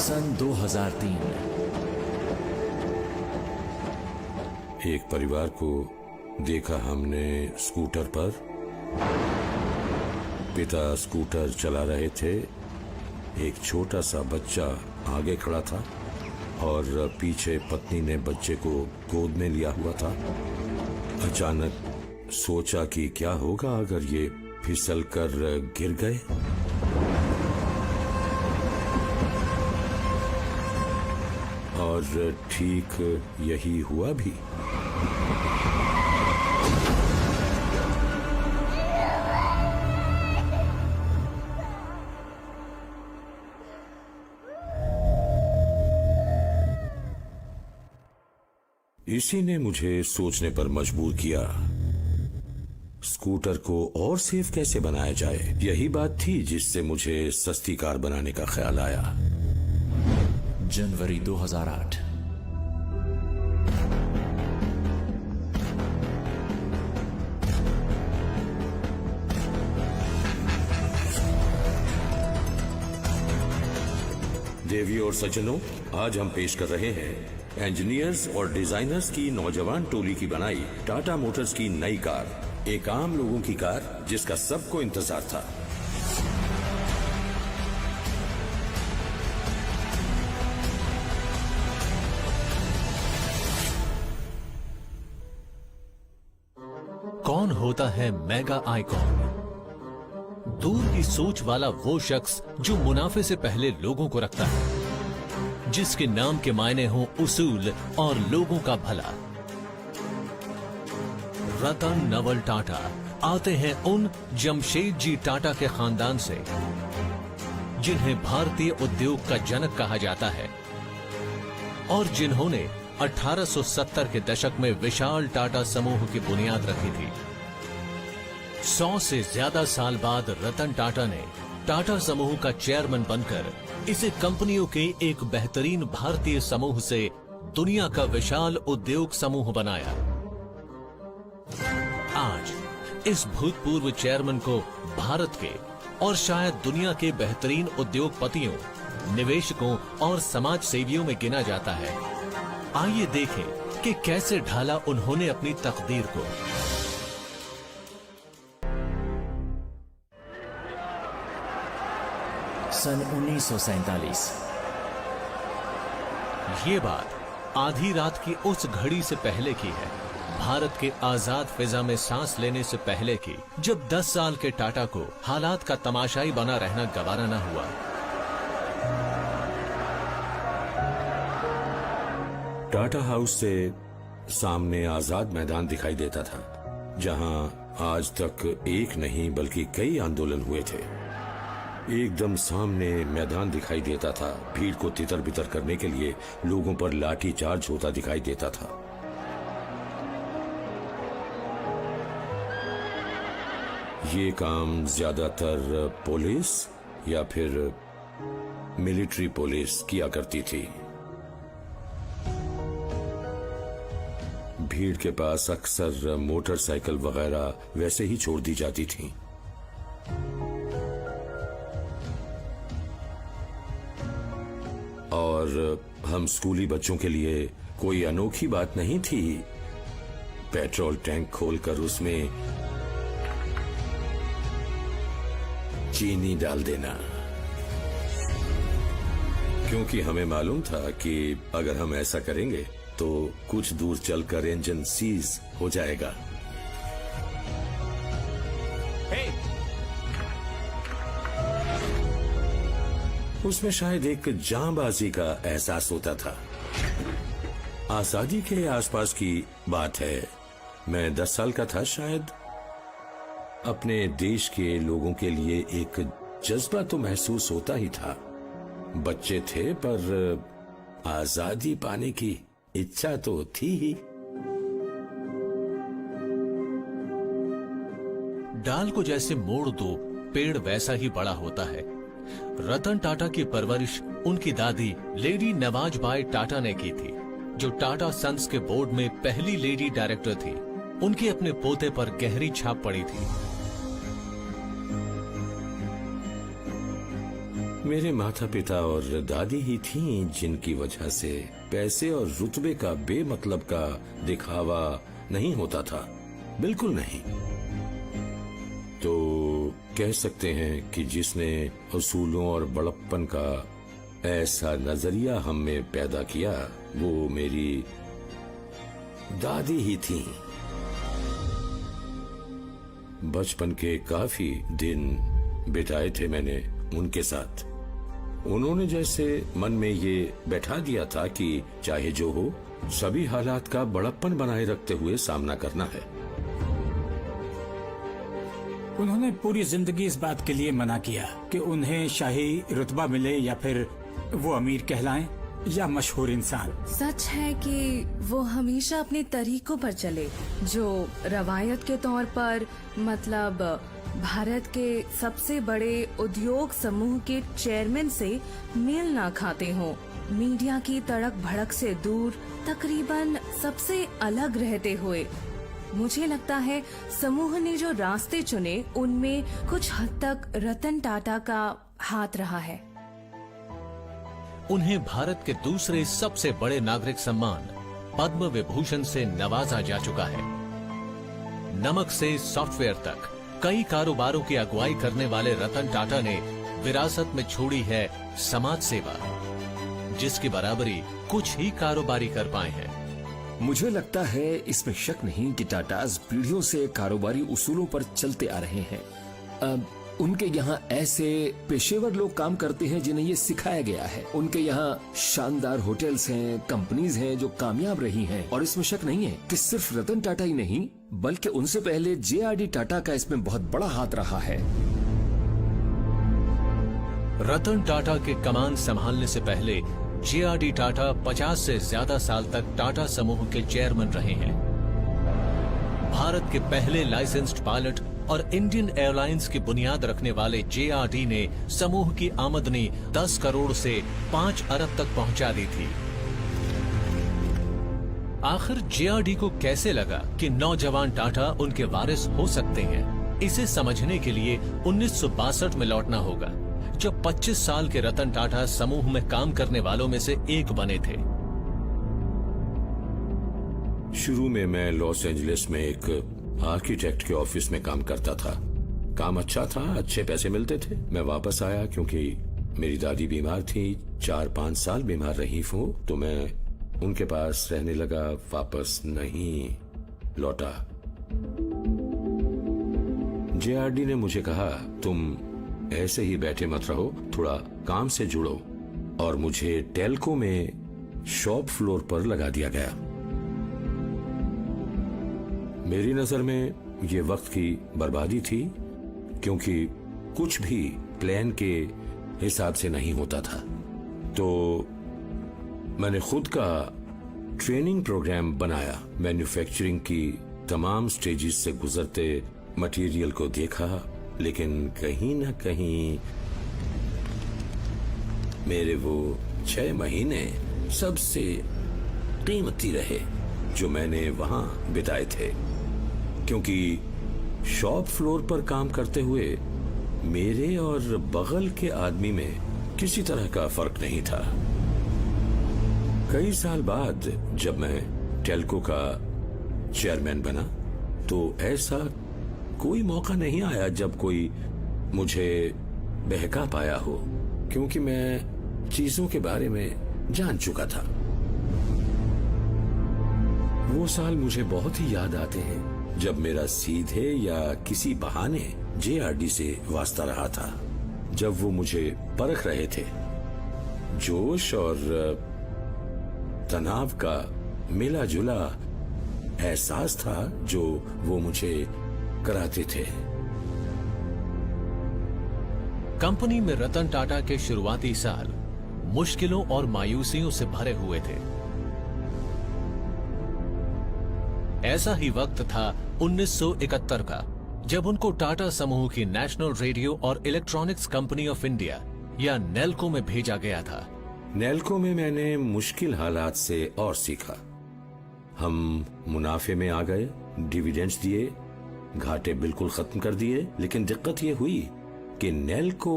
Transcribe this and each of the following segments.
सन 2003। एक परिवार को देखा हमने स्कूटर पर। पिता स्कूटर चला रहे थे, एक छोटा सा बच्चा आगे खड़ा था और पीछे पत्नी ने बच्चे को गोद में लिया हुआ था। अचानक सोचा कि क्या होगा अगर ये फिसल कर गिर गए। और ठीक यही हुआ भी। इसी ने मुझे सोचने पर मजबूर किया, स्कूटर को और सेफ कैसे बनाया जाए। यही बात थी जिससे मुझे सस्ती कार बनाने का ख्याल आया। जनवरी 2008। देवियों और सज्जनों, आज हम पेश कर रहे हैं इंजीनियर्स और डिजाइनर्स की नौजवान टोली की बनाई टाटा मोटर्स की नई कार, एक आम लोगों की कार जिसका सबको इंतजार था। कौन होता है मेगा आइकॉन? दूर की सोच वाला वो शख्स जो मुनाफे से पहले लोगों को रखता है, जिसके नाम के मायने हों उसूल और लोगों का भला। रतन नवल टाटा आते हैं उन जमशेदजी टाटा के खानदान से जिन्हें भारतीय उद्योग का जनक कहा जाता है और जिन्होंने 1870 के दशक में विशाल टाटा समूह की बुनियाद रखी थी। 100 से ज्यादा साल बाद रतन टाटा ने टाटा समूह का चेयरमैन बनकर इसे कंपनियों के एक बेहतरीन भारतीय समूह से दुनिया का विशाल उद्योग समूह बनाया। आज इस भूतपूर्व चेयरमैन को भारत के और शायद दुनिया के बेहतरीन उद्योगपतियों, निवेशकों और समाज सेवियों में गिना जाता है। आइए देखें कि कैसे ढाला उन्होंने अपनी तकदीर को। सन 1947। ये बात आधी रात की उस घड़ी से पहले की है, भारत के आजाद फिजा में सांस लेने से पहले की, जब 10 साल के टाटा को हालात का तमाशाई बना रहना गवारा न हुआ। टाटा हाउस से सामने आजाद मैदान दिखाई देता था, जहां आज तक एक नहीं बल्कि कई आंदोलन हुए थे। एकदम सामने मैदान दिखाई देता था, भीड़ को तितर बितर करने के लिए लोगों पर लाठी चार्ज होता दिखाई देता था। ये काम ज्यादातर पुलिस या फिर मिलिट्री पुलिस किया करती थी। भीड़ के पास अक्सर मोटरसाइकिल वगैरह वैसे ही छोड़ दी जाती थी। और हम स्कूली बच्चों के लिए कोई अनोखी बात नहीं थी पेट्रोल टैंक खोलकर उसमें चीनी डाल देना, क्योंकि हमें मालूम था कि अगर हम ऐसा करेंगे तो कुछ दूर चलकर इंजन सीज हो जाएगा। उसमें शायद एक जांबाजी का एहसास होता था। आजादी के आसपास की बात है, मैं 10 साल का था शायद। अपने देश के लोगों के लिए एक जज्बा तो महसूस होता ही था। बच्चे थे पर आजादी पाने की इच्छा तो थी ही। डाल को जैसे मोड़ दो, पेड़ वैसा ही बड़ा होता है। रतन टाटा की परवरिश उनकी दादी लेडी नवाज बाई टाटा ने की थी, जो टाटा सन्स के बोर्ड में पहली लेडी डायरेक्टर थी। उनके अपने पोते पर गहरी छाप पड़ी थी। मेरे माता पिता और दादी ही थीं जिनकी वजह से पैसे और रुतबे का बेमतलब का दिखावा नहीं होता था, बिल्कुल नहीं। तो कह सकते हैं कि जिसने असूलों और बड़प्पन का ऐसा नजरिया हम में पैदा किया वो मेरी दादी ही थीं। बचपन के काफी दिन बिताए थे मैंने उनके साथ। उन्होंने जैसे मन में ये बैठा दिया था कि चाहे जो हो, सभी हालात का बड़प्पन बनाए रखते हुए सामना करना है। उन्होंने पूरी जिंदगी इस बात के लिए मना किया कि उन्हें शाही रुतबा मिले या फिर वो अमीर कहलाएं या मशहूर इंसान। सच है कि वो हमेशा अपने तरीकों पर चले, जो रवायत के तौर पर मतलब भारत के सबसे बड़े उद्योग समूह के चेयरमैन से मेल ना खाते हों। मीडिया की तड़क भड़क से दूर, तकरीबन सबसे अलग रहते हुए। मुझे लगता है समूह ने जो रास्ते चुने उनमें कुछ हद तक रतन टाटा का हाथ रहा है। उन्हें भारत के दूसरे सबसे बड़े नागरिक सम्मान पद्म विभूषण से नवाजा जा चुका है। नमक से सॉफ्टवेयर तक कई कारोबारों की अगुवाई करने वाले रतन टाटा ने विरासत में छोड़ी है समाज सेवा, जिसकी बराबरी कुछ ही कारोबारी कर पाए हैं। मुझे लगता है इसमें शक नहीं कि टाटाज पीढ़ियों से कारोबारी उसूलों पर चलते आ रहे हैं। उनके यहाँ ऐसे पेशेवर लोग काम करते हैं जिन्हें ये सिखाया गया है। उनके यहाँ शानदार होटल्स हैं, कंपनीज हैं जो कामयाब रही हैं, और इसमें शक नहीं है कि सिर्फ रतन टाटा ही नहीं बल्कि उनसे पहले JRD टाटा का इसमें बहुत बड़ा हाथ रहा है। रतन टाटा के कमान संभालने से पहले JRD टाटा 50 से ज्यादा साल तक टाटा समूह के चेयरमैन रहे हैं। भारत के पहले लाइसेंस्ड पायलट और इंडियन एयरलाइंस की बुनियाद रखने वाले JRD ने समूह की आमदनी 10 करोड़ से 5 अरब तक पहुंचा दी थी। आखिर JRD को कैसे लगा कि नौजवान टाटा उनके वारिस हो सकते हैं? इसे समझने के लिए 1962 में लौटना होगा, जब 25 साल के रतन टाटा समूह में काम करने वालों में से एक बने थे। शुरू में मैं लॉस एंजलिस में एक आर्किटेक्ट के ऑफिस में काम करता था। काम अच्छा था, अच्छे पैसे मिलते थे। मैं वापस आया क्योंकि मेरी दादी बीमार थी, 4-5 साल बीमार रही वो, तो मैं उनके पास रहने लगा, वापस नहीं लौटा। JRD ने मुझे कहा, तुम ऐसे ही बैठे मत रहो, थोड़ा काम से जुड़ो, और मुझे टेल्को में शॉप फ्लोर पर लगा दिया गया। मेरी नजर में ये वक्त की बर्बादी थी, क्योंकि कुछ भी प्लान के हिसाब से नहीं होता था। तो मैंने खुद का ट्रेनिंग प्रोग्राम बनाया। मैन्युफैक्चरिंग की तमाम स्टेजेस से गुजरते मटेरियल को देखा, लेकिन कहीं ना कहीं मेरे वो 6 महीने सबसे कीमती रहे जो मैंने वहां बिताए थे, क्योंकि शॉप फ्लोर पर काम करते हुए मेरे और बगल के आदमी में किसी तरह का फर्क नहीं था। कई साल बाद जब मैं टेल्को का चेयरमैन बना, तो ऐसा कोई मौका नहीं आया जब कोई मुझे बहका पाया हो, क्योंकि मैं चीजों के बारे में जान चुका था। वो साल मुझे बहुत ही याद आते हैं जब मेरा सीधे या किसी बहाने JRD से वास्ता रहा था, जब वो मुझे परख रहे थे। जोश और तनाव का मिला जुला एहसास था जो वो मुझे कराते थे। कंपनी में रतन टाटा के शुरुआती साल मुश्किलों और मायूसियों से भरे हुए थे। ऐसा ही वक्त था 1971 का, जब उनको टाटा समूह की नेशनल रेडियो और इलेक्ट्रॉनिक्स कंपनी ऑफ इंडिया या नेल्को में भेजा गया था। नेल्को में मैंने मुश्किल हालात से और सीखा। हम मुनाफे में आ गए, डिविडेंड्स दिए, घाटे बिल्कुल खत्म कर दिए, लेकिन दिक्कत ये हुई कि नेल्को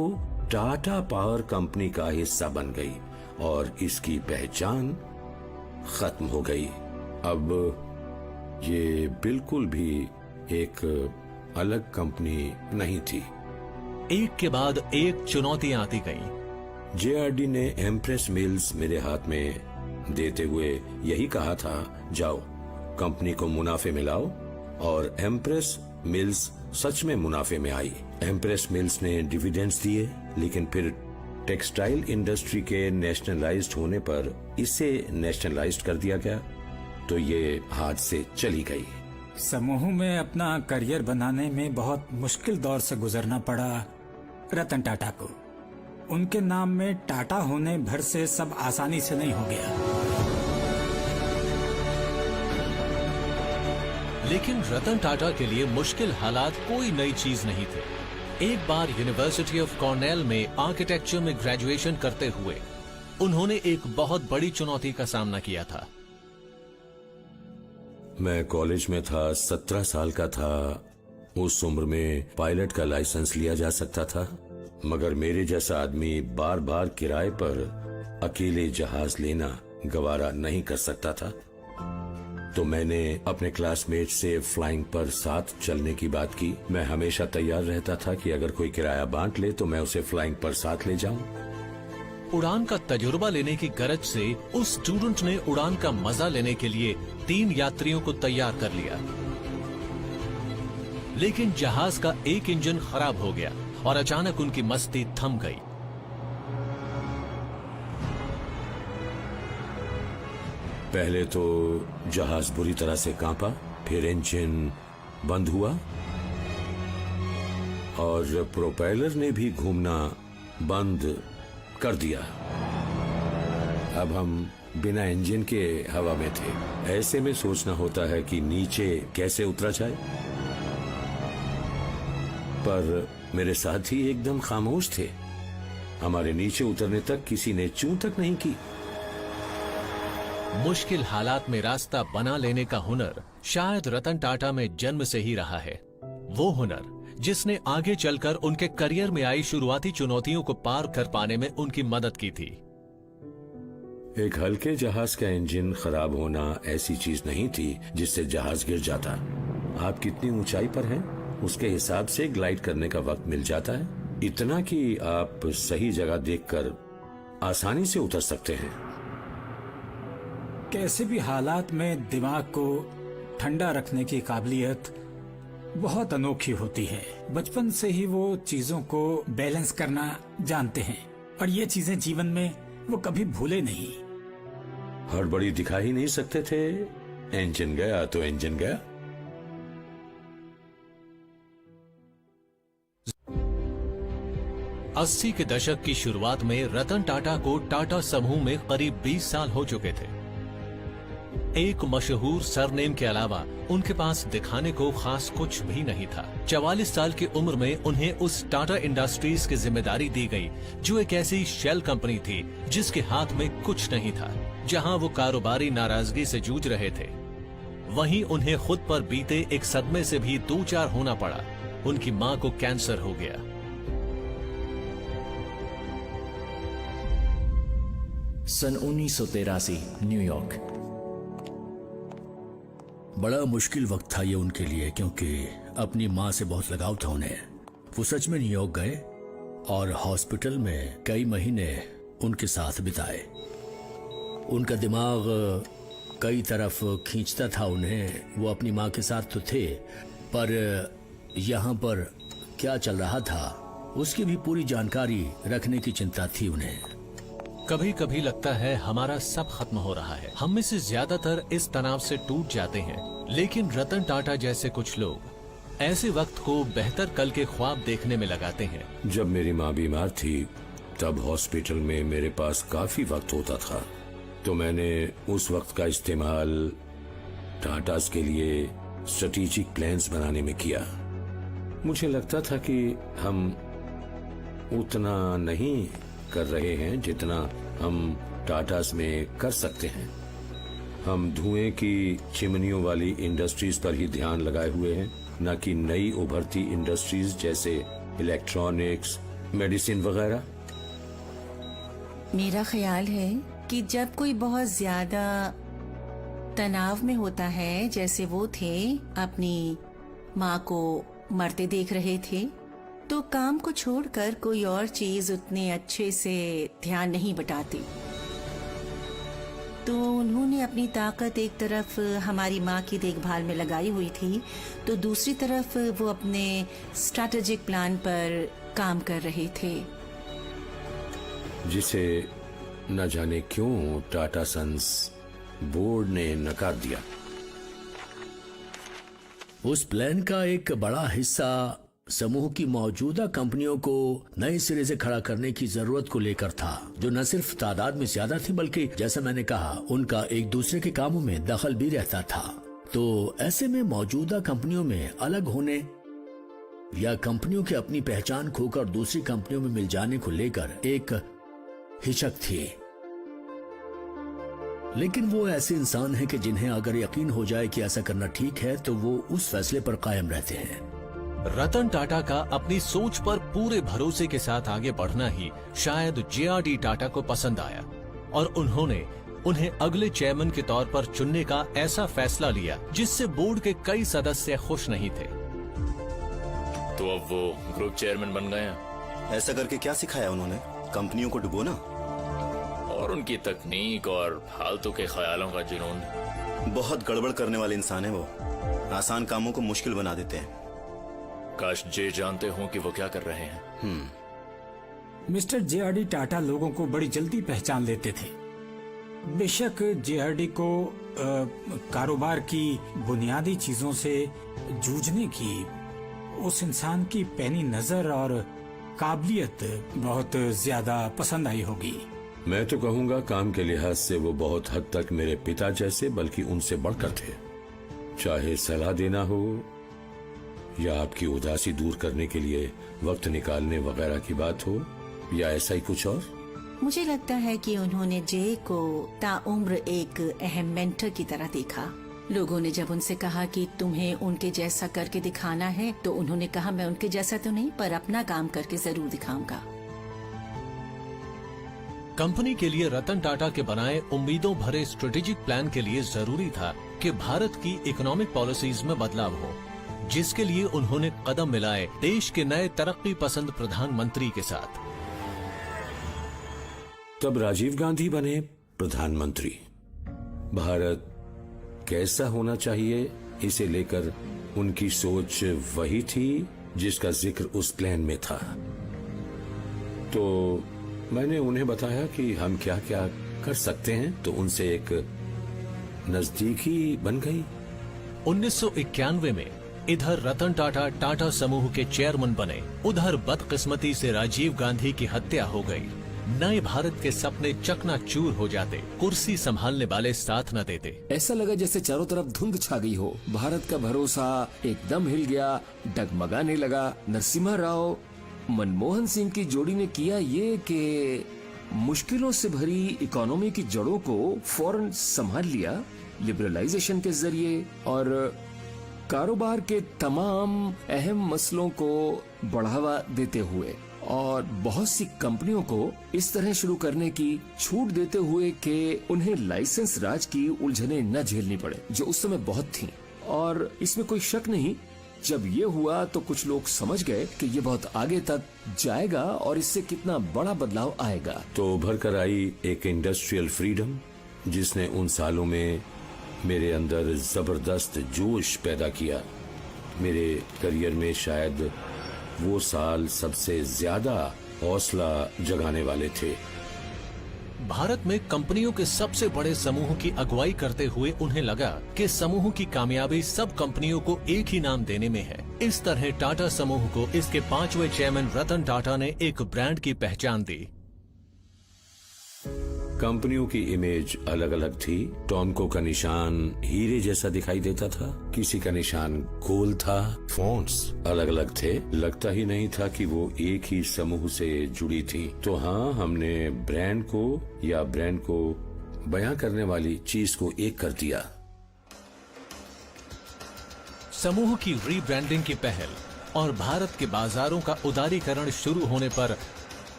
टाटा पावर कंपनी का हिस्सा बन गई और इसकी पहचान खत्म हो गई। अब ये बिल्कुल भी एक अलग कंपनी नहीं थी। एक के बाद एक चुनौतियां आती गईं। जेआरडी ने एम्प्रेस मिल्स मेरे हाथ में देते हुए यही कहा था, जाओ कंपनी को मुनाफे में लाओ, और एम्प्रेस मिल्स सच में मुनाफे में आई। एम्प्रेस मिल्स ने डिविडेंड्स दिए, लेकिन फिर टेक्सटाइल इंडस्ट्री के नेशनलाइज्ड होने पर इसे नेशनलाइज्ड कर दिया गया, तो ये हाथ से चली गई। समूह में अपना करियर बनाने में बहुत मुश्किल दौर से गुजरना पड़ा रतन टाटा को। उनके नाम में टाटा होने भर से सब आसानी से नहीं हो गया। लेकिन रतन टाटा के लिए मुश्किल हालात कोई नई चीज नहीं थे। एक बार यूनिवर्सिटी ऑफ कॉर्नेल में आर्किटेक्चर में ग्रेजुएशन करते हुए उन्होंने एक बहुत बड़ी चुनौती का सामना किया था। मैं कॉलेज में था, 17 साल का था। उस उम्र में पायलट का लाइसेंस लिया जा सकता था, मगर मेरे जैसा आदमी बार बार किराए पर अकेले जहाज लेना गवारा नहीं कर सकता था। तो मैंने अपने क्लासमेट से फ्लाइंग पर साथ चलने की बात की। मैं हमेशा तैयार रहता था कि अगर कोई किराया बांट ले तो मैं उसे फ्लाइंग पर साथ ले जाऊं। उड़ान का तजुर्बा लेने की गरज से उस स्टूडेंट ने उड़ान का मजा लेने के लिए 3 यात्रियों को तैयार कर लिया। लेकिन जहाज का एक इंजन खराब हो गया और अचानक उनकी मस्ती थम गई। पहले तो जहाज बुरी तरह से कांपा, फिर इंजन बंद हुआ और प्रोपेलर ने भी घूमना बंद कर दिया। अब हम बिना इंजन के हवा में थे। ऐसे में सोचना होता है कि नीचे कैसे उतरा जाए, पर मेरे साथी एकदम खामोश थे। हमारे नीचे उतरने तक किसी ने चूं तक नहीं की। मुश्किल हालात में रास्ता बना लेने का हुनर शायद रतन टाटा में जन्म से ही रहा है। वो हुनर जिसने आगे चलकर उनके करियर में आई शुरुआती चुनौतियों को पार कर पाने में उनकी मदद की थी। एक हल्के जहाज का इंजन खराब होना ऐसी चीज नहीं थी जिससे जहाज गिर जाता। आप कितनी ऊंचाई पर हैं, उसके हिसाब से ग्लाइड करने का वक्त मिल जाता है। इतना कि आप सही जगह देखकर आसानी से उतर सकते हैं। कैसे भी हालात में दिमाग को ठंडा रखने की काबिलियत बहुत अनोखी होती है। बचपन से ही वो चीजों को बैलेंस करना जानते हैं और ये चीजें जीवन में वो कभी भूले नहीं। हड़बड़ी दिखा ही नहीं सकते थे। इंजन गया तो इंजन गया। अस्सी के दशक की शुरुआत में रतन टाटा को टाटा समूह में करीब 20 साल हो चुके थे। एक मशहूर सरनेम के अलावा उनके पास दिखाने को खास कुछ भी नहीं था। 44 साल की उम्र में उन्हें उस टाटा इंडस्ट्रीज की जिम्मेदारी दी गई जो एक ऐसी शेल कंपनी थी जिसके हाथ में कुछ नहीं था, जहां वो कारोबारी नाराजगी से जूझ रहे थे। वहीं उन्हें खुद पर बीते एक सदमे से भी दो चार होना पड़ा। उनकी मां को कैंसर हो गया। सन 1983 न्यूयॉर्क। बड़ा मुश्किल वक्त था ये उनके लिए, क्योंकि अपनी माँ से बहुत लगाव था उन्हें। वो सच में न्यूयॉर्क गए और हॉस्पिटल में कई महीने उनके साथ बिताए। उनका दिमाग कई तरफ खींचता था उन्हें। वो अपनी माँ के साथ तो थे, पर यहाँ पर क्या चल रहा था उसकी भी पूरी जानकारी रखने की चिंता थी उन्हें। कभी कभी लगता है हमारा सब खत्म हो रहा है। हम में से ज्यादातर इस तनाव से टूट जाते हैं, लेकिन रतन टाटा जैसे कुछ लोग ऐसे वक्त को बेहतर कल के ख्वाब देखने में लगाते हैं। जब मेरी माँ बीमार थी तब हॉस्पिटल में मेरे पास काफी वक्त होता था, तो मैंने उस वक्त का इस्तेमाल टाटास के लिए स्ट्रेटेजिक प्लान्स बनाने में किया। मुझे लगता था कि हम उतना नहीं कर रहे हैं जितना हम टाटास में कर सकते हैं। हम धुएं की चिमनियों वाली इंडस्ट्रीज पर ही ध्यान लगाए हुए हैं, न कि नई उभरती इंडस्ट्रीज जैसे इलेक्ट्रॉनिक्स, मेडिसिन वगैरह? मेरा ख्याल है कि जब कोई बहुत ज्यादा तनाव में होता है, जैसे वो थे, अपनी माँ को मरते देख रहे थे, तो काम को छोड़कर कोई और चीज उतने अच्छे से ध्यान नहीं बटाती। तो उन्होंने अपनी ताकत एक तरफ हमारी माँ की देखभाल में लगाई हुई थी, तो दूसरी तरफ वो अपने स्ट्रैटेजिक प्लान पर काम कर रहे थे। जिसे न जाने क्यों टाटा सन्स बोर्ड ने नकार दिया। उस प्लान का एक बड़ा हिस्सा समूह की मौजूदा कंपनियों को नए सिरे से खड़ा करने की जरूरत को लेकर था, जो न सिर्फ तादाद में ज्यादा थी बल्कि जैसा मैंने कहा उनका एक दूसरे के कामों में दखल भी रहता था। तो ऐसे में मौजूदा कंपनियों में अलग होने या कंपनियों की अपनी पहचान खोकर दूसरी कंपनियों में मिल जाने को लेकर एक हिचक थी। लेकिन वो ऐसे इंसान हैं कि जिन्हें अगर यकीन हो जाए कि ऐसा करना ठीक है तो वो उस फैसले पर कायम रहते हैं। रतन टाटा का अपनी सोच पर पूरे भरोसे के साथ आगे बढ़ना ही शायद JRD टाटा को पसंद आया और उन्होंने उन्हें अगले चेयरमैन के तौर पर चुनने का ऐसा फैसला लिया जिससे बोर्ड के कई सदस्य खुश नहीं थे। तो अब वो ग्रुप चेयरमैन बन गए हैं। ऐसा करके क्या सिखाया उन्होंने? कंपनियों को डुबोना और उनकी तकनीक और फालतू के ख्यालों का जुनून। बहुत गड़बड़ करने वाले इंसान है वो। आसान कामों को मुश्किल बना देते हैं। काश जे जानते हो कि वो क्या कर रहे हैं। मिस्टर JRD टाटा लोगों को बड़ी जल्दी पहचान लेते थे। बेशक JRD को कारोबार की बुनियादी चीजों से जूझने की उस इंसान की पैनी नजर और काबिलियत बहुत ज्यादा पसंद आई होगी। मैं तो कहूंगा काम के लिहाज से वो बहुत हद तक मेरे पिता जैसे बल्कि उनसे बढ़कर थे। चाहे सलाह देना हो या आपकी उदासी दूर करने के लिए वक्त निकालने वगैरह की बात हो या ऐसा ही कुछ और। मुझे लगता है कि उन्होंने जे को ताउम्र एक अहम मेंटर की तरह देखा। लोगों ने जब उनसे कहा कि तुम्हें उनके जैसा करके दिखाना है, तो उन्होंने कहा मैं उनके जैसा तो नहीं पर अपना काम करके जरूर दिखाऊंगा। कंपनी के लिए रतन टाटा के बनाए उम्मीदों भरे स्ट्रेटेजिक प्लान के लिए जरूरी था कि भारत की इकोनॉमिक पॉलिसीज में बदलाव हो, जिसके लिए उन्होंने कदम मिलाए देश के नए तरक्की पसंद प्रधानमंत्री के साथ। तब राजीव गांधी बने प्रधानमंत्री। भारत कैसा होना चाहिए इसे लेकर उनकी सोच वही थी जिसका जिक्र उस प्लान में था। तो मैंने उन्हें बताया कि हम क्या क्या कर सकते हैं, तो उनसे एक नजदीकी बन गई। 1991 में इधर रतन टाटा टाटा समूह के चेयरमैन बने, उधर बदकिस्मती से राजीव गांधी की हत्या हो गई। नए भारत के सपने चकनाचूर हो जाते, कुर्सी संभालने वाले साथ न देते। ऐसा लगा जैसे चारों तरफ धुंध छा गई हो। भारत का भरोसा एकदम हिल गया, डगमगाने लगा। नरसिम्हा राव मनमोहन सिंह की जोड़ी ने किया ये कि मुश्किलों से भरी इकोनॉमी की जड़ों को फौरन संभाल लिया लिबरलाइजेशन के जरिए, और कारोबार के तमाम अहम मसलों को बढ़ावा देते हुए और बहुत सी कंपनियों को इस तरह शुरू करने की छूट देते हुए कि उन्हें लाइसेंस राज की उलझनें न झेलनी पड़े, जो उस समय बहुत थीं। और इसमें कोई शक नहीं, जब ये हुआ तो कुछ लोग समझ गए कि ये बहुत आगे तक जाएगा और इससे कितना बड़ा बदलाव आएगा। तो उभर कर आई एक इंडस्ट्रियल फ्रीडम, जिसने उन सालों में मेरे अंदर जबरदस्त जोश पैदा किया। मेरे करियर में शायद वो साल सबसे ज्यादा हौसला जगाने वाले थे। भारत में कंपनियों के सबसे बड़े समूह की अगुवाई करते हुए उन्हें लगा कि समूह की कामयाबी सब कंपनियों को एक ही नाम देने में है। इस तरह टाटा समूह को इसके 5वें चेयरमैन रतन टाटा ने एक ब्रांड की पहचान दी। कंपनियों की इमेज अलग अलग थी। टॉमको का निशान हीरे जैसा दिखाई देता था, किसी का निशान गोल था, फॉन्ट्स अलग अलग थे। लगता ही नहीं था कि वो एक ही समूह से जुड़ी थी। तो हाँ, हमने ब्रांड को या ब्रांड को बयां करने वाली चीज को एक कर दिया। समूह की रीब्रांडिंग की पहल और भारत के बाजारों का उदारीकरण शुरू होने पर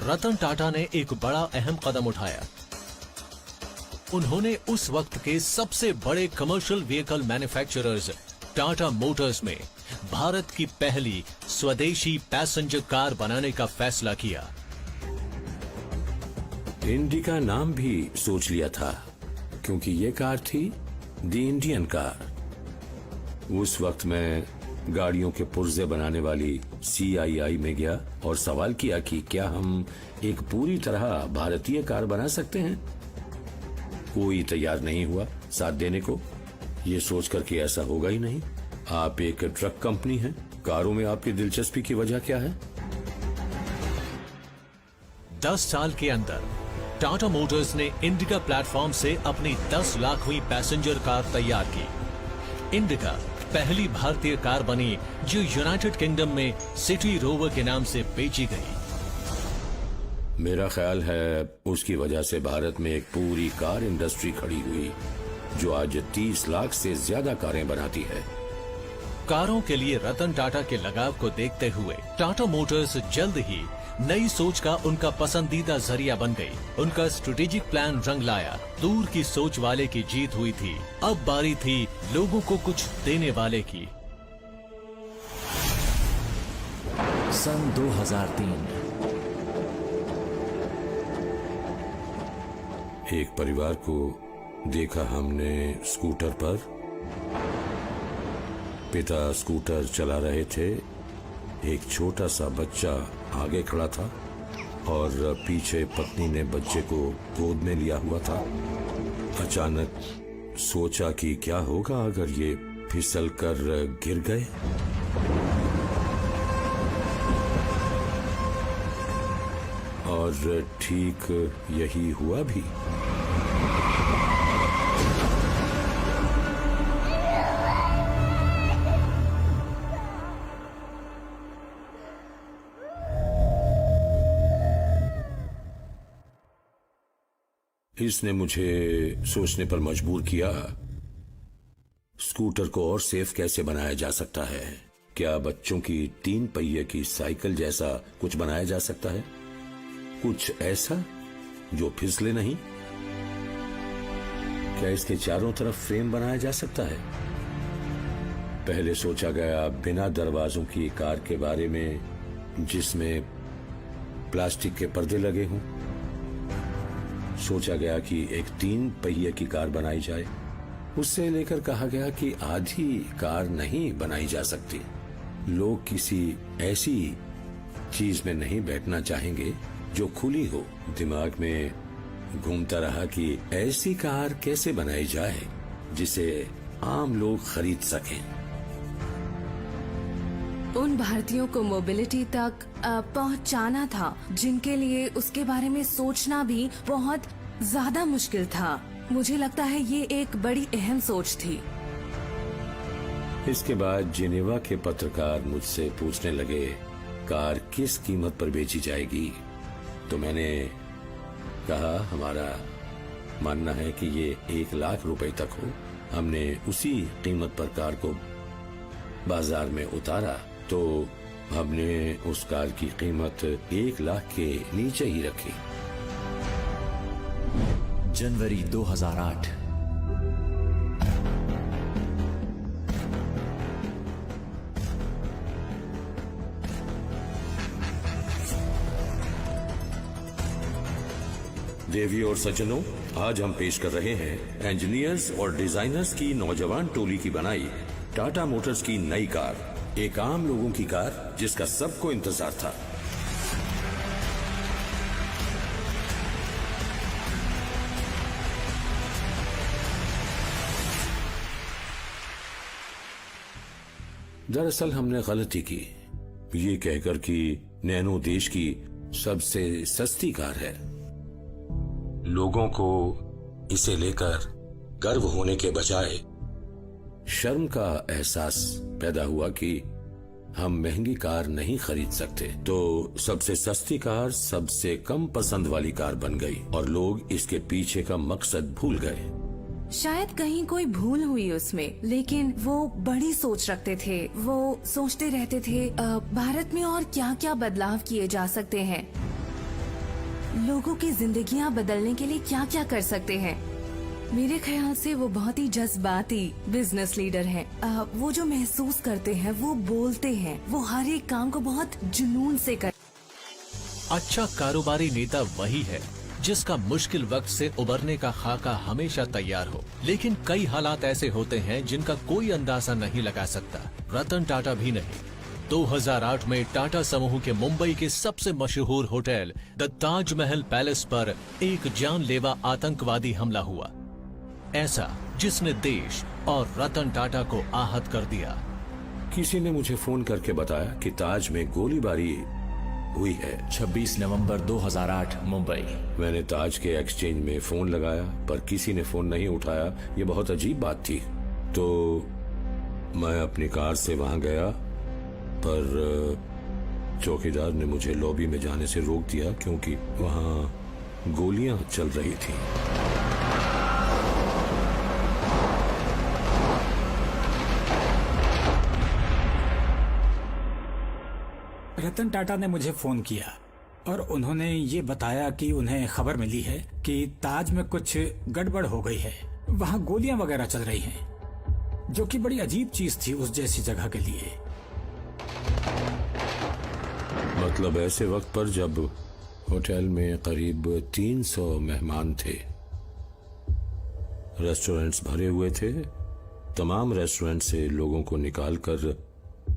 रतन टाटा ने एक बड़ा अहम कदम उठाया। उन्होंने उस वक्त के सबसे बड़े commercial vehicle manufacturers Tata Motors में भारत की पहली स्वदेशी पैसेंजर कार बनाने का फैसला किया। इंडिका नाम भी सोच लिया था क्योंकि ये कार थी द इंडियन कार। उस वक्त मैं गाड़ियों के पुर्जे बनाने वाली CII में गया और सवाल किया कि क्या हम एक पूरी तरह भारतीय कार बना सकते हैं। कोई तैयार नहीं हुआ साथ देने को। ये सोचकर कि ऐसा होगा ही नहीं। आप एक ट्रक कंपनी हैं, कारों में आपकी दिलचस्पी की वजह क्या है? 10 साल के अंदर टाटा मोटर्स ने इंडिका प्लेटफॉर्म से अपनी 10 लाखवीं पैसेंजर कार तैयार की। इंडिका पहली भारतीय कार बनी जो यूनाइटेड किंगडम में सिटी रोवर के नाम से बेची गई। मेरा ख्याल है उसकी वजह से भारत में एक पूरी कार इंडस्ट्री खड़ी हुई जो आज 30 लाख से ज्यादा कारें बनाती है। कारों के लिए रतन टाटा के लगाव को देखते हुए टाटा मोटर्स जल्द ही नई सोच का उनका पसंदीदा जरिया बन गई। उनका स्ट्रेटेजिक प्लान रंग लाया। दूर की सोच वाले की जीत हुई थी। अब बारी थी लोगों को कुछ देने वाले की। सन 2003 एक परिवार को देखा हमने स्कूटर पर। पिता स्कूटर चला रहे थे, एक छोटा सा बच्चा आगे खड़ा था और पीछे पत्नी ने बच्चे को गोद में लिया हुआ था। अचानक सोचा कि क्या होगा अगर ये फिसल कर गिर गए। और ठीक यही हुआ भी। इसने मुझे सोचने पर मजबूर किया, स्कूटर को और सेफ कैसे बनाया जा सकता है। क्या बच्चों की 3 पहिए की साइकिल जैसा कुछ बनाया जा सकता है? कुछ ऐसा जो फिसले नहीं? क्या इसके चारों तरफ फ्रेम बनाया जा सकता है? पहले सोचा गया बिना दरवाजों की कार के बारे में जिसमें प्लास्टिक के पर्दे लगे हों। सोचा गया कि एक 3 पहिए की कार बनाई जाए। उससे लेकर कहा गया कि आधी कार नहीं बनाई जा सकती। लोग किसी ऐसी चीज में नहीं बैठना चाहेंगे जो खुली हो। दिमाग में घूमता रहा कि ऐसी कार कैसे बनाई जाए जिसे आम लोग खरीद सकें। उन भारतीयों को मोबिलिटी तक पहुंचाना था जिनके लिए उसके बारे में सोचना भी बहुत ज्यादा मुश्किल था। मुझे लगता है ये एक बड़ी अहम सोच थी। इसके बाद जिनेवा के पत्रकार मुझसे पूछने लगे कार किस कीमत पर बेची जाएगी। तो मैंने कहा हमारा मानना है कि ये 1 लाख रुपए तक हो। हमने उसी कीमत पर कार को बाजार में उतारा तो हमने उस कार की कीमत 1 लाख के नीचे ही रखी। जनवरी 2008 देवी और सज्जनों, आज हम पेश कर रहे हैं इंजीनियर्स और डिजाइनर्स की नौजवान टोली की बनाई टाटा मोटर्स की नई कार। एक आम लोगों की कार जिसका सबको इंतजार था। दरअसल हमने गलती की ये कहकर कि नैनो देश की सबसे सस्ती कार है। लोगों को इसे लेकर गर्व होने के बजाय शर्म का एहसास पैदा हुआ कि हम महंगी कार नहीं खरीद सकते। तो सबसे सस्ती कार सबसे कम पसंद वाली कार बन गई और लोग इसके पीछे का मकसद भूल गए। शायद कहीं कोई भूल हुई उसमें, लेकिन वो बड़ी सोच रखते थे। वो सोचते रहते थे भारत में और क्या क्या बदलाव किए जा सकते हैं, लोगों की जिंदगियां बदलने के लिए क्या क्या कर सकते हैं। मेरे ख्याल से वो बहुत ही जज्बाती बिजनेस लीडर हैं। वो जो महसूस करते हैं वो बोलते हैं, वो हर एक काम को बहुत जुनून से कर। अच्छा कारोबारी नेता वही है जिसका मुश्किल वक्त से उबरने का खाका हमेशा तैयार हो। लेकिन कई हालात ऐसे होते हैं जिनका कोई अंदाजा नहीं लगा सकता, रतन टाटा भी नहीं। 2008 में टाटा समूह के मुंबई के सबसे मशहूर होटल द ताजमहल पैलेस पर एक जानलेवा आतंकवादी हमला हुआ, ऐसा जिसने देश और रतन टाटा को आहत कर दिया। किसी ने मुझे फोन करके बताया कि ताज में गोलीबारी हुई है। 26 नवंबर 2008 मुंबई। मैंने ताज के एक्सचेंज में फोन लगाया पर किसी ने फोन नहीं उठाया। ये बहुत अजीब बात थी। तो मैं अपनी कार से वहां गया पर चौकीदार ने मुझे लॉबी में जाने से रोक दिया क्योंकि वहां गोलियां चल रही थी। रतन टाटा ने मुझे फोन किया और उन्होंने ये बताया कि उन्हें खबर मिली है कि ताज में कुछ गड़बड़ हो गई है, वहाँ गोलियां वगैरह चल रही हैं, जो कि बड़ी अजीब चीज थी उस जैसी जगह के लिए। मतलब ऐसे वक्त पर जब होटल में करीब 300 मेहमान थे, रेस्टोरेंट्स भरे हुए थे, तमाम रेस्टोरेंट से लोगों को निकालकर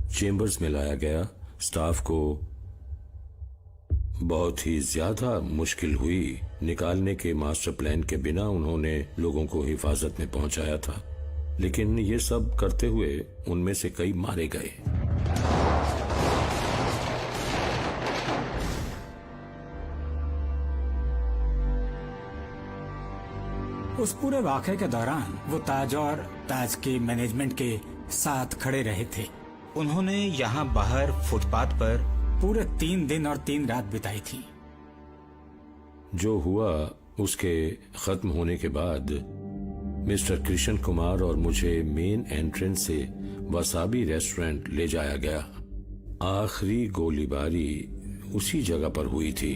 चेंबर्स में लाया गया। स्टाफ को बहुत ही ज्यादा मुश्किल हुई निकालने के। मास्टर प्लान के बिना उन्होंने लोगों को हिफाजत में पहुंचाया था, लेकिन ये सब करते हुए उनमें से कई मारे गए। उस पूरे वाक़े के दौरान वो ताज और ताज के मैनेजमेंट के साथ खड़े रहे थे। उन्होंने यहाँ बाहर फुटपाथ पर पूरे 3 दिन और 3 रात बिताई थी। जो हुआ उसके खत्म होने के बाद मिस्टर कृष्ण कुमार और मुझे मेन एंट्रेंस से वसाबी रेस्टोरेंट ले जाया गया। आखिरी गोलीबारी उसी जगह पर हुई थी।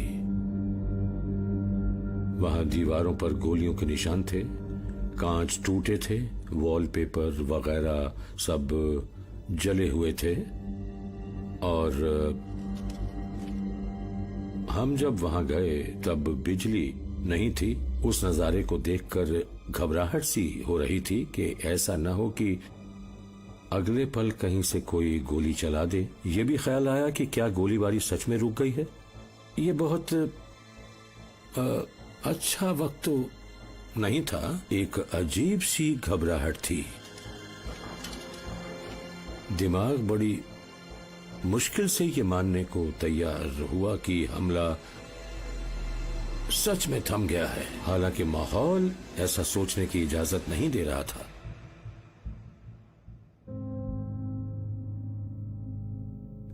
वहां दीवारों पर गोलियों के निशान थे, कांच टूटे थे, वॉलपेपर वगैरह सब जले हुए थे। और हम जब वहां गए तब बिजली नहीं थी। उस नजारे को देखकर घबराहट सी हो रही थी कि ऐसा न हो कि अगले पल कहीं से कोई गोली चला दे। ये भी ख्याल आया कि क्या गोलीबारी सच में रुक गई है। ये बहुत अच्छा वक्त तो नहीं था, एक अजीब सी घबराहट थी। दिमाग बड़ी मुश्किल से ये मानने को तैयार हुआ कि हमला सच में थम गया है, हालांकि माहौल ऐसा सोचने की इजाजत नहीं दे रहा था।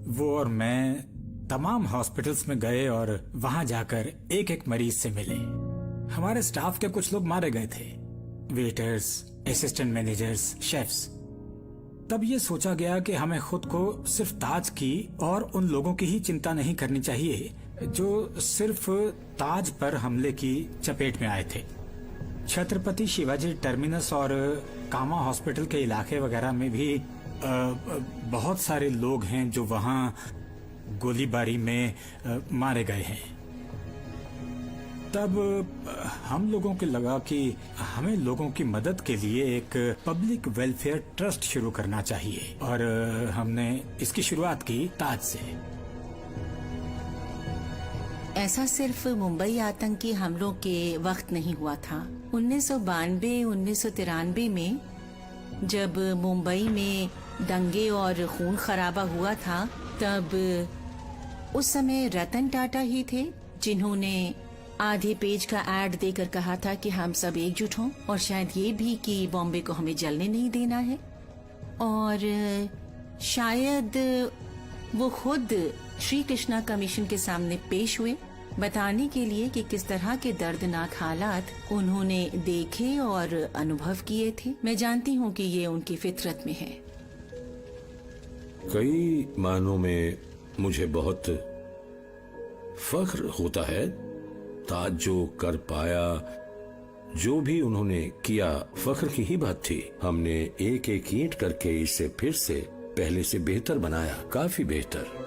वो और मैं तमाम हॉस्पिटल्स में गए और वहां जाकर एक एक मरीज से मिले। हमारे स्टाफ के कुछ लोग मारे गए थे, वेटर्स, असिस्टेंट मैनेजर्स, शेफ्स। तब ये सोचा गया कि हमें खुद को सिर्फ ताज की और उन लोगों की ही चिंता नहीं करनी चाहिए जो सिर्फ ताज पर हमले की चपेट में आए थे। छत्रपति शिवाजी टर्मिनस और कामा हॉस्पिटल के इलाके वगैरह में भी बहुत सारे लोग हैं जो वहां गोलीबारी में मारे गए हैं। तब हम लोगों को लगा कि हमें लोगों की मदद के लिए एक पब्लिक वेलफेयर ट्रस्ट शुरू करना चाहिए और हमने इसकी शुरुआत की ताज से। ऐसा सिर्फ मुंबई आतंकी हमलों के वक्त नहीं हुआ था। 1992-1993 में जब मुंबई में दंगे और खून खराबा हुआ था, तब उस समय रतन टाटा ही थे जिन्होंने आधे पेज का एड देकर कहा था कि हम सब एकजुट हों और शायद ये भी कि बॉम्बे को हमें जलने नहीं देना है। और शायद वो खुद श्री कृष्णा कमीशन के सामने पेश हुए बताने के लिए कि किस तरह के दर्दनाक हालात उन्होंने देखे और अनुभव किए थे। मैं जानती हूँ कि ये उनकी फितरत में है। कई मानों में मुझे बहुत फख्र होता है। ताज जो कर पाया, जो भी उन्होंने किया, फख्र की ही बात थी। हमने एक एक ईंट करके इसे फिर से पहले से बेहतर बनाया, काफी बेहतर।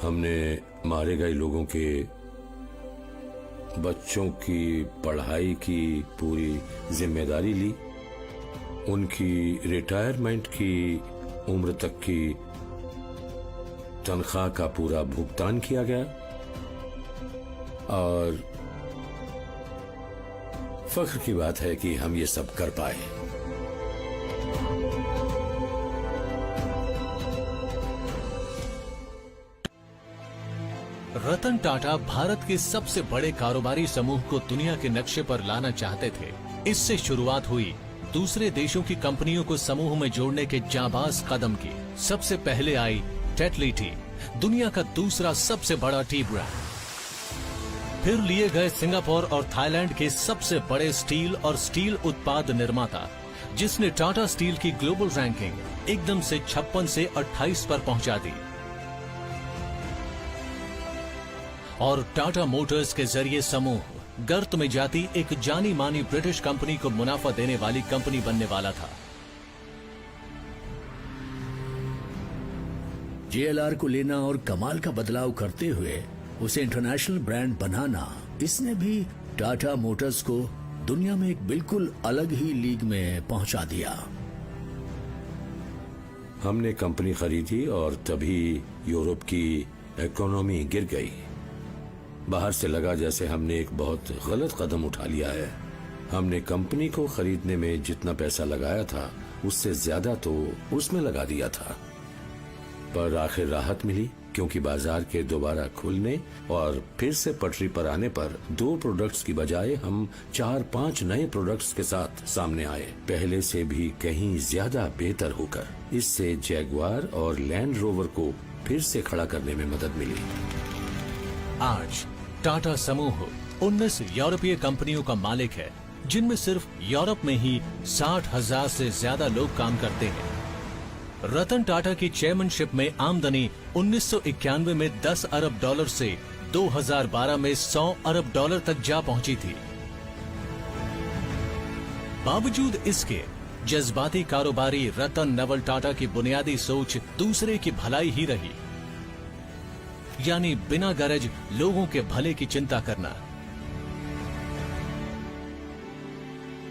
हमने मारे गए लोगों के बच्चों की पढ़ाई की पूरी जिम्मेदारी ली। उनकी रिटायरमेंट की उम्र तक की तनख्वाह का पूरा भुगतान किया गया और फख्र की बात है कि हम ये सब कर पाए। रतन टाटा भारत के सबसे बड़े कारोबारी समूह को दुनिया के नक्शे पर लाना चाहते थे। इससे शुरुआत हुई दूसरे देशों की कंपनियों को समूह में जोड़ने के जाबाज कदम की। सबसे पहले आई टेटली टी, दुनिया का दूसरा सबसे बड़ा टी ब्रांड। फिर लिए गए सिंगापुर और थाईलैंड के सबसे बड़े स्टील और स्टील उत्पाद निर्माता, जिसने टाटा स्टील की ग्लोबल रैंकिंग एकदम से 56 से 28 पर पहुंचा दी। और टाटा मोटर्स के जरिए समूह गर्त में जाती एक जानी मानी ब्रिटिश कंपनी को मुनाफा देने वाली कंपनी बनने वाला था। JLR को लेना और कमाल का बदलाव करते हुए उसे इंटरनेशनल ब्रांड बनाना, इसने भी टाटा मोटर्स को दुनिया में एक बिल्कुल अलग ही लीग में पहुंचा दिया। हमने कंपनी खरीदी और तभी यूरोप की इकोनॉमी गिर गई। बाहर से लगा जैसे हमने एक बहुत गलत कदम उठा लिया है। हमने कंपनी को खरीदने में जितना पैसा लगाया था उससे ज्यादा तो उसमें लगा दिया था, पर आखिर राहत मिली क्योंकि बाजार के दोबारा खुलने और फिर से पटरी पर आने पर 2 प्रोडक्ट्स की बजाय हम 4-5 नए प्रोडक्ट्स के साथ सामने आए, पहले से भी कहीं ज्यादा बेहतर होकर। इससे जैगुआर और लैंड रोवर को फिर से खड़ा करने में मदद मिली। आज टाटा समूह 19 यूरोपीय कंपनियों का मालिक है, जिनमें सिर्फ यूरोप में ही 60,000 से ज्यादा लोग काम करते हैं। रतन टाटा की चेयरमैनशिप में आमदनी 1991 में $10 अरब से 2012 में $100 अरब तक जा पहुंची थी। बावजूद इसके जज्बाती कारोबारी रतन नवल टाटा की बुनियादी सोच दूसरे की भलाई ही रही, यानी बिना गरज लोगों के भले की चिंता करना।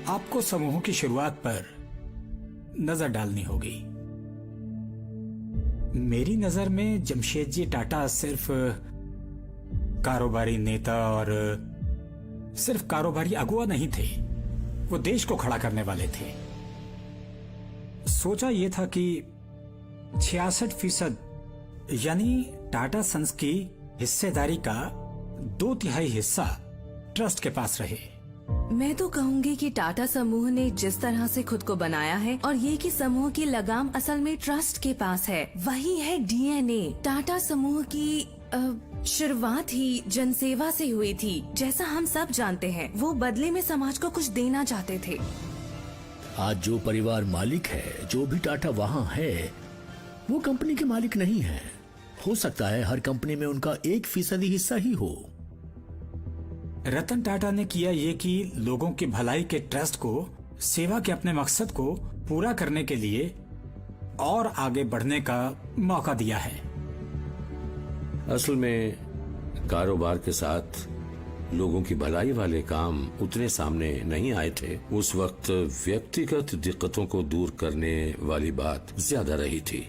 आपको समूह की शुरुआत पर नजर डालनी होगी। मेरी नजर में जमशेदजी टाटा सिर्फ कारोबारी नेता और सिर्फ कारोबारी अगुवा नहीं थे, वो देश को खड़ा करने वाले थे। सोचा यह था कि 66% यानी टाटा सन्स की हिस्सेदारी का 2/3 हिस्सा ट्रस्ट के पास रहे। मैं तो कहूंगी कि टाटा समूह ने जिस तरह से खुद को बनाया है और ये कि समूह की लगाम असल में ट्रस्ट के पास है, वही है DNA। टाटा समूह की शुरुआत ही जनसेवा से हुई थी, जैसा हम सब जानते हैं। वो बदले में समाज को कुछ देना चाहते थे। आज जो परिवार मालिक है, जो भी टाटा वहाँ है, वो कंपनी के मालिक नहीं है। हो सकता है हर कंपनी में उनका 1% हिस्सा ही हो। रतन टाटा ने किया ये कि लोगों की भलाई के ट्रस्ट को सेवा के अपने मकसद को पूरा करने के लिए और आगे बढ़ने का मौका दिया है। असल में कारोबार के साथ लोगों की भलाई वाले काम उतने सामने नहीं आए थे। उस वक्त व्यक्तिगत दिक्कतों को दूर करने वाली बात ज्यादा रही थी।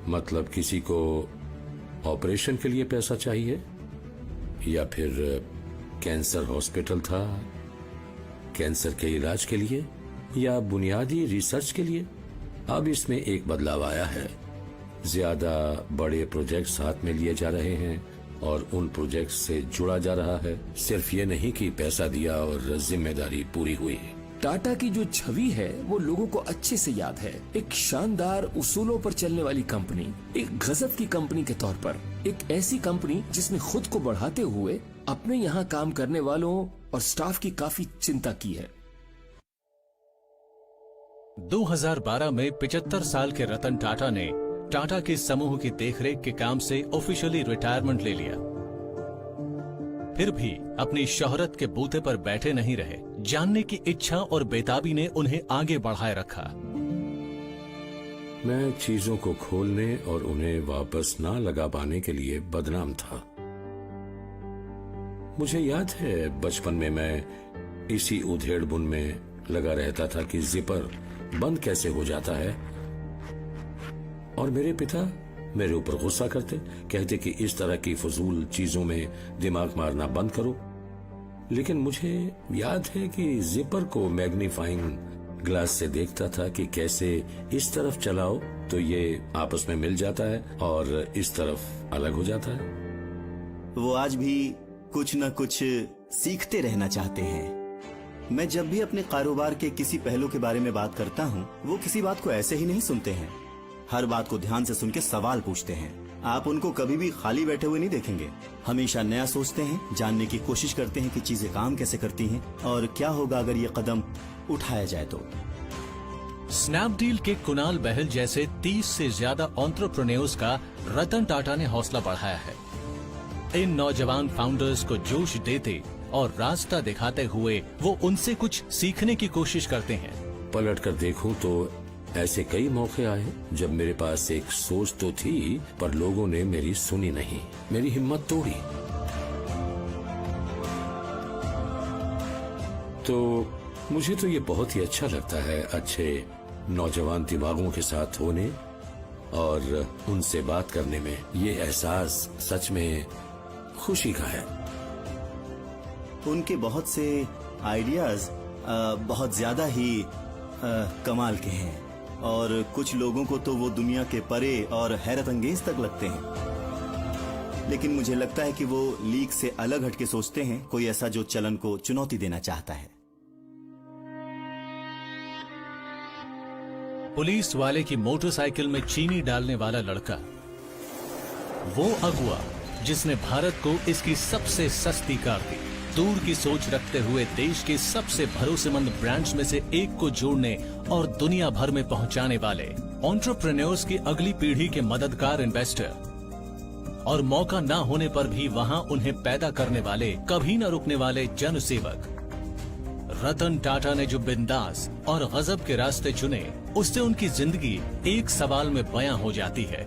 मतलब किसी को ऑपरेशन के लिए पैसा चाहिए, या फिर कैंसर हॉस्पिटल था कैंसर के इलाज के लिए, या बुनियादी रिसर्च के लिए। अब इसमें एक बदलाव आया है, ज्यादा बड़े प्रोजेक्ट्स हाथ में लिए जा रहे हैं, और उन प्रोजेक्ट से जुड़ा जा रहा है। सिर्फ ये नहीं कि पैसा दिया और जिम्मेदारी पूरी हुई। टाटा की जो छवि है वो लोगों को अच्छे से याद है। एक शानदार उसूलों पर चलने वाली कंपनी, एक गजब की कंपनी के तौर पर, एक ऐसी कंपनी जिसने खुद को बढ़ाते हुए अपने यहाँ काम करने वालों और स्टाफ की काफी चिंता की है। 2012 में 75 साल के रतन टाटा ने टाटा के समूह की देखरेख के काम से ऑफिशियली रिटायरमेंट ले लिया। फिर भी अपनी शोहरत के बूते पर बैठे नहीं रहे। जानने की इच्छा और बेताबी ने उन्हें आगे बढ़ाए रखा। मैं चीजों को खोलने और उन्हें वापस ना लगा पाने के लिए बदनाम था। मुझे याद है बचपन में मैं इसी उधेड़ बुन में लगा रहता था कि जिपर बंद कैसे हो जाता है, और मेरे पिता मेरे ऊपर गुस्सा करते, कहते कि इस तरह की फजूल चीजों में दिमाग मारना बंद करो। लेकिन मुझे याद है कि जिपर को मैग्नीफाइंग ग्लास से देखता था कि कैसे इस तरफ चलाओ तो ये आपस में मिल जाता है और इस तरफ अलग हो जाता है। वो आज भी कुछ न कुछ सीखते रहना चाहते हैं। मैं जब भी अपने कारोबार के किसी पहलू के बारे में बात करता हूँ, वो किसी बात को ऐसे ही नहीं सुनते हैं। हर बात को ध्यान से सुन के सवाल पूछते हैं। आप उनको कभी भी खाली बैठे हुए नहीं देखेंगे। हमेशा नया सोचते हैं, जानने की कोशिश करते हैं कि चीजें काम कैसे करती हैं और क्या होगा अगर ये कदम उठाया जाए तो। स्नैपडील के कुणाल बहल जैसे 30 से ज्यादा एंटरप्रेन्योर्स का रतन टाटा ने हौसला बढ़ाया है। इन नौजवान फाउंडर्स को जोश देते और रास्ता दिखाते हुए वो उनसे कुछ सीखने की कोशिश करते हैं। पलट कर देखूं तो ऐसे कई मौके आए जब मेरे पास एक सोच तो थी पर लोगों ने मेरी सुनी नहीं, मेरी हिम्मत तोड़ी। तो मुझे तो ये बहुत ही अच्छा लगता है अच्छे नौजवान दिमागों के साथ होने और उनसे बात करने में। ये एहसास सच में खुशी का है। उनके बहुत से आइडियाज बहुत ज्यादा ही कमाल के हैं और कुछ लोगों को तो वो दुनिया के परे और हैरत अंगेज तक लगते हैं। लेकिन मुझे लगता है कि वो लीग से अलग हटके सोचते हैं, कोई ऐसा जो चलन को चुनौती देना चाहता है। पुलिस वाले की मोटरसाइकिल में चीनी डालने वाला लड़का, वो अगुआ जिसने भारत को इसकी सबसे सस्ती कार दी। दूर की सोच रखते हुए देश के सबसे भरोसेमंद ब्रांड्स में से एक को जोड़ने और दुनिया भर में पहुंचाने वाले एंटरप्रेन्योर्स की अगली पीढ़ी के मददगार इन्वेस्टर और मौका न होने पर भी वहां उन्हें पैदा करने वाले, कभी न रुकने वाले जनसेवक। रतन टाटा ने जो बिंदास और गजब के रास्ते चुने, उससे उनकी जिंदगी एक सवाल में बयां हो जाती है।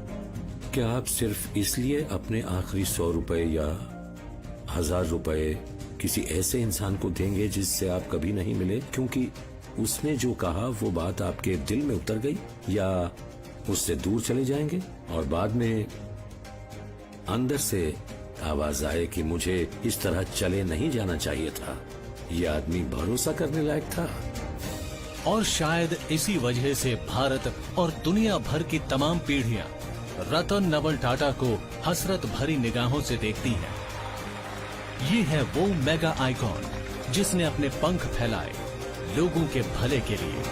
क्या आप सिर्फ इसलिए अपने आखिरी 100 रुपए या 1000 रुपए किसी ऐसे इंसान को देंगे जिससे आप कभी नहीं मिले क्योंकि उसने जो कहा वो बात आपके दिल में उतर गई, या उससे दूर चले जाएंगे और बाद में अंदर से आवाज आए कि मुझे इस तरह चले नहीं जाना चाहिए था, ये आदमी भरोसा करने लायक था। और शायद इसी वजह से भारत और दुनिया भर की तमाम पीढ़ियां रतन नवल टाटा को हसरत भरी निगाहों से देखती हैं। ये है वो मेगा आइकॉन जिसने अपने पंख फैलाए लोगों के भले के लिए।